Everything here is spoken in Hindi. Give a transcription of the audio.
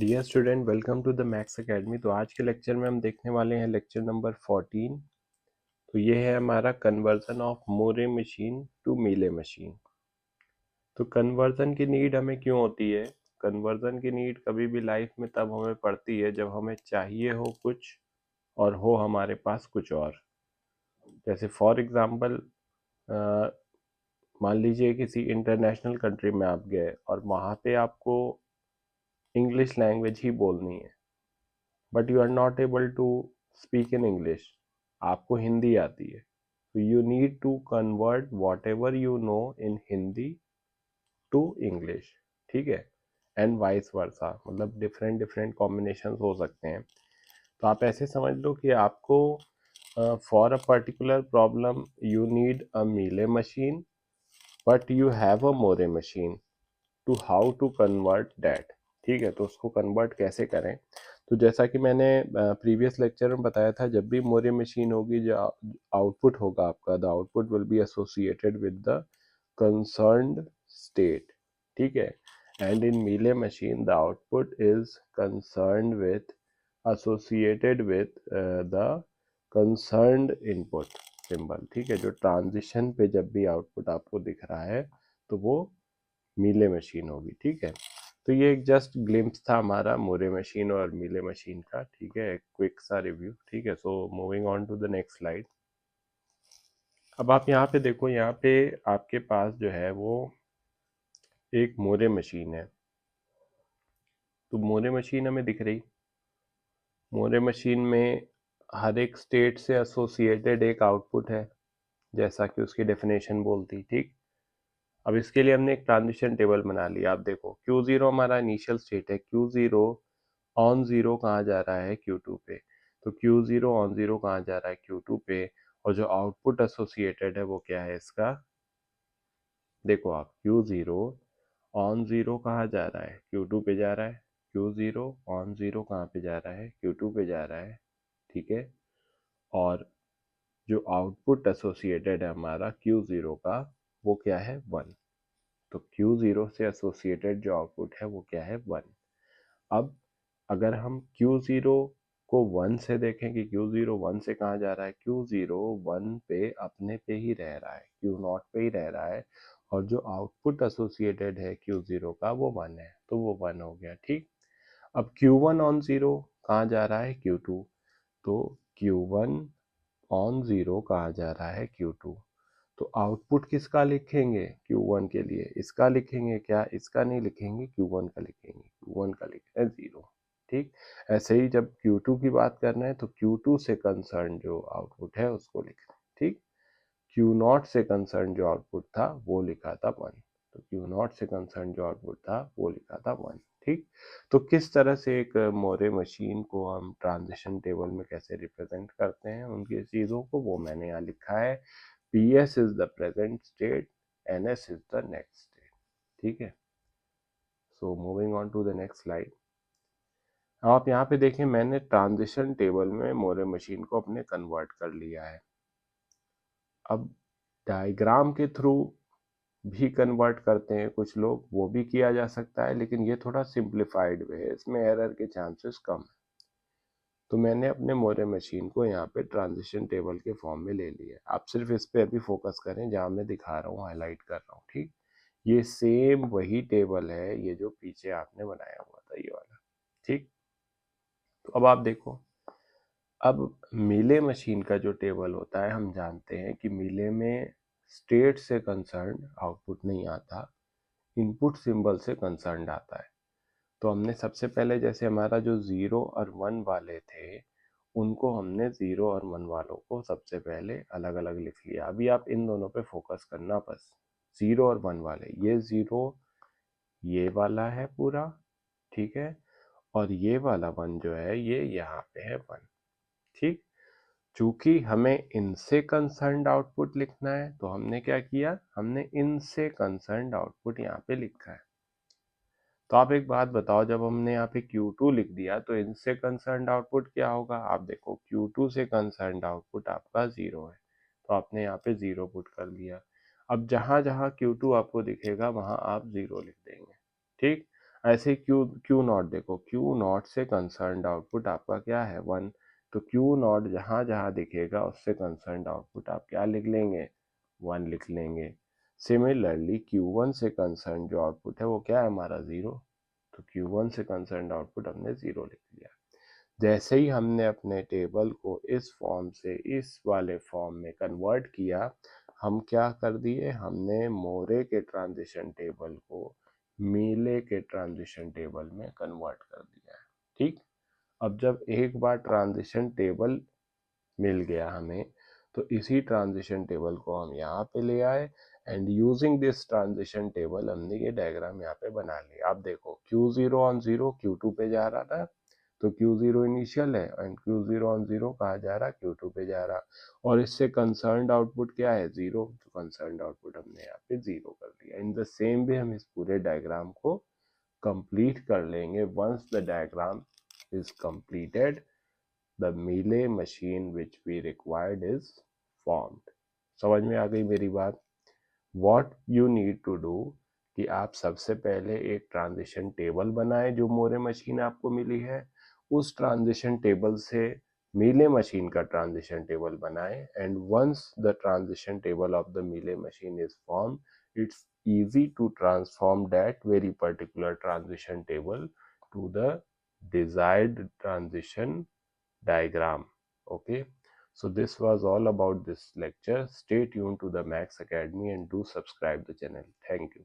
Dear student, welcome to the maths academy. तो आज के लेक्चर में हम देखने वाले हैं लेक्चर नंबर 14। तो ये है हमारा conversion of Moore machine to Mealy machine. तो कन्वर्जन की नीड हमें क्यों होती है? कन्वर्जन की नीड कभी भी लाइफ में तब हमें पड़ती है जब हमें चाहिए हो कुछ और हो हमारे पास कुछ और। जैसे फॉर एग्जांपल, मान लीजिए किसी इंटरनेशनल कंट्री में आप गए और वहाँ पे आपको इंग्लिश लैंग्वेज ही बोलनी है, but you are not able to speak in English. आपको हिंदी आती है, तो you need to convert whatever you know in Hindi to English. ठीक है, एंड वाइस वर्सा, मतलब डिफरेंट डिफरेंट कॉम्बिनेशन हो सकते हैं। तो आप ऐसे समझ लो कि आपको for a particular problem you need a Mealy machine, but you have a Moore machine to how to convert that. ठीक है, तो उसको कन्वर्ट कैसे करें? तो जैसा कि मैंने प्रीवियस लेक्चर में बताया था, जब भी मोरे मशीन होगी, जो आउटपुट होगा आपका, the output will be associated with the concerned state. ठीक है, and in Mealy machine the output is concerned with associated with the concerned input symbol. ठीक है, जो ट्रांजिशन पे जब भी आउटपुट आपको दिख रहा है तो वो मीले मशीन होगी। ठीक है, तो ये एक जस्ट ग्लिम्स था हमारा मोरे मशीन और मीले मशीन का। ठीक है, एक क्विक सा रिव्यू। ठीक है, so moving on to the next slide. अब आप यहाँ पे देखो, यहाँ पे आपके पास जो है वो एक मोरे मशीन है। तो मोरे मशीन हमें दिख रही, मोरे मशीन में हर एक स्टेट से एसोसिएटेड एक आउटपुट है, जैसा कि उसकी डेफिनेशन बोलती। ठीक, अब इसके लिए हमने एक ट्रांजिशन टेबल बना लिया। आप देखो, Q0 हमारा इनिशियल स्टेट है, Q0 ऑन जीरो कहाँ जा रहा है? Q2 पे। तो Q0 ऑन जीरो कहाँ जा रहा है? Q2 पे। और जो आउटपुट एसोसिएटेड है वो क्या है इसका? देखो आप, Q0 ऑन जीरो कहाँ जा रहा है? Q2 पे जा रहा है। Q0 ऑन जीरो कहाँ पे जा रहा है? Q2 पे जा रहा है। ठीक है, और जो आउटपुट एसोसिएटेड है हमारा Q0 का, वो क्या है? 1। तो Q0 से एसोसिएटेड जो आउटपुट है वो क्या है? 1। अब अगर हम Q0 को 1 से देखें कि Q0 1 से कहाँ जा रहा है, Q0 1 पे अपने पे ही रह रहा है, Q0 पे ही रह रहा है, और जो आउटपुट एसोसिएटेड है Q0 का वो 1 है, तो वो 1 हो गया। ठीक, अब Q1 ऑन जीरो कहाँ जा रहा है? Q2। तो Q1 ऑन जीरो कहाँ जा रहा है? Q2। तो आउटपुट किसका लिखेंगे? Q1 के लिए इसका लिखेंगे क्या? इसका नहीं लिखेंगे, Q1 का लिखेंगे। Q1 का लिखना है 0। ठीक, ऐसे ही जब Q2 की बात करना है तो Q2 से कंसर्न जो आउटपुट है उसको लिखना है। ठीक, Q0 से कंसर्न जो आउटपुट था वो लिखा था 1। तो Q0 से कंसर्न जो आउटपुट था वो लिखा था 1। ठीक, तो किस तरह से एक मोरे मशीन को हम ट्रांजिशन टेबल में कैसे रिप्रेजेंट करते हैं उनकी चीज़ों को, वो मैंने यहाँ लिखा है। PS is the present state, NS is the next state। ठीक है, so moving on to the next slide. आप यहाँ पे देखें, मैंने ट्रांजिशन टेबल में मोरे मशीन को अपने कन्वर्ट कर लिया है। अब डायग्राम के थ्रू भी कन्वर्ट करते हैं कुछ लोग, वो भी किया जा सकता है, लेकिन ये थोड़ा सिंप्लीफाइड वे है, इसमें एरर के चांसेस कम है। तो मैंने अपने मोरे मशीन को यहाँ पे ट्रांजिशन टेबल के फॉर्म में ले लिया है। आप सिर्फ इस पे अभी फोकस करें जहाँ मैं दिखा रहा हूँ, हाईलाइट कर रहा हूँ। ठीक, ये सेम वही टेबल है, ये जो पीछे आपने बनाया हुआ था, ये वाला। ठीक, तो अब आप देखो, अब मीले मशीन का जो टेबल होता है, हम जानते हैं कि मीले में स्टेट से कंसर्न आउटपुट नहीं आता, इनपुट सिंबल से कंसर्न आता है। तो हमने सबसे पहले, जैसे हमारा जो 0 और 1 वाले थे, उनको हमने 0 और 1 वालों को सबसे पहले अलग अलग लिख लिया। अभी आप इन दोनों पे फोकस करना बस, 0 और 1 वाले। ये 0 ये वाला है पूरा, ठीक है, और ये वाला 1 जो है ये यहाँ पे है 1। ठीक, चूंकि हमें इनसे कंसर्न्ड आउटपुट लिखना है तो हमने क्या किया, हमने इनसे कंसर्न्ड आउटपुट यहाँ पे लिखा है। तो आप एक बात बताओ, जब हमने यहाँ पे Q2 लिख दिया तो इनसे कंसर्न्ड आउटपुट क्या होगा? आप देखो, Q2 से कंसर्न्ड आउटपुट आपका 0 है, तो आपने यहाँ पे 0 पुट कर लिया। अब जहाँ जहाँ Q2 आपको दिखेगा वहाँ आप 0 लिख देंगे। ठीक, ऐसे क्यू क्यू नॉट देखो, क्यू नॉट से कंसर्न्ड आउटपुट आपका क्या है 1, तो क्यू नॉट जहाँ जहाँ दिखेगा उससे कंसर्न्ड आउटपुट आप क्या लिख लेंगे 1 लिख लेंगे। सिमिलरली Q1 से कंसर्न जो आउटपुट है वो क्या है हमारा 0, तो Q1 से कंसर्न आउटपुट हमने 0 लिख लिया। जैसे ही हमने अपने टेबल को इस फॉर्म से इस वाले फॉर्म में कन्वर्ट किया, हम क्या कर दिए, हमने मोरे के ट्रांजिशन टेबल को मीले के ट्रांजिशन टेबल में कन्वर्ट कर दिया है। ठीक, अब जब एक बार ट्रांजिशन टेबल मिल गया हमें, तो इसी ट्रांजिशन टेबल को हम यहाँ पे ले आए and using this transition table हमने ये डायग्राम यहाँ पे बना लिया। आप देखो Q0 ऑन 0 Q2 पे जा रहा था, तो Q0 इनिशियल है एंड Q0 ऑन 0 कहाँ जा रहा, Q2 पे जा रहा, और इससे कंसर्न्ड आउटपुट क्या है 0, तो कंसर्न्ड आउटपुट हमने यहाँ पे 0 कर दिया। इन द सेम वे हम इस पूरे डायग्राम को कंप्लीट कर लेंगे। Once the diagram is completed, the Mealy machine which we required is formed। समझ में आ गई मेरी बात। What you need to do कि आप सबसे पहले एक ट्रांजिशन टेबल बनाएं जो मोरे मशीन आपको मिली है, उस ट्रांजिशन टेबल से मीले मशीन का ट्रांजिशन टेबल बनाएं and once the transition table of the Mealy machine is form, it's easy to transform that very particular transition table to the desired transition diagram। Okay, so this was all about this lecture. Stay tuned to the Max Academy and do subscribe the channel. Thank you.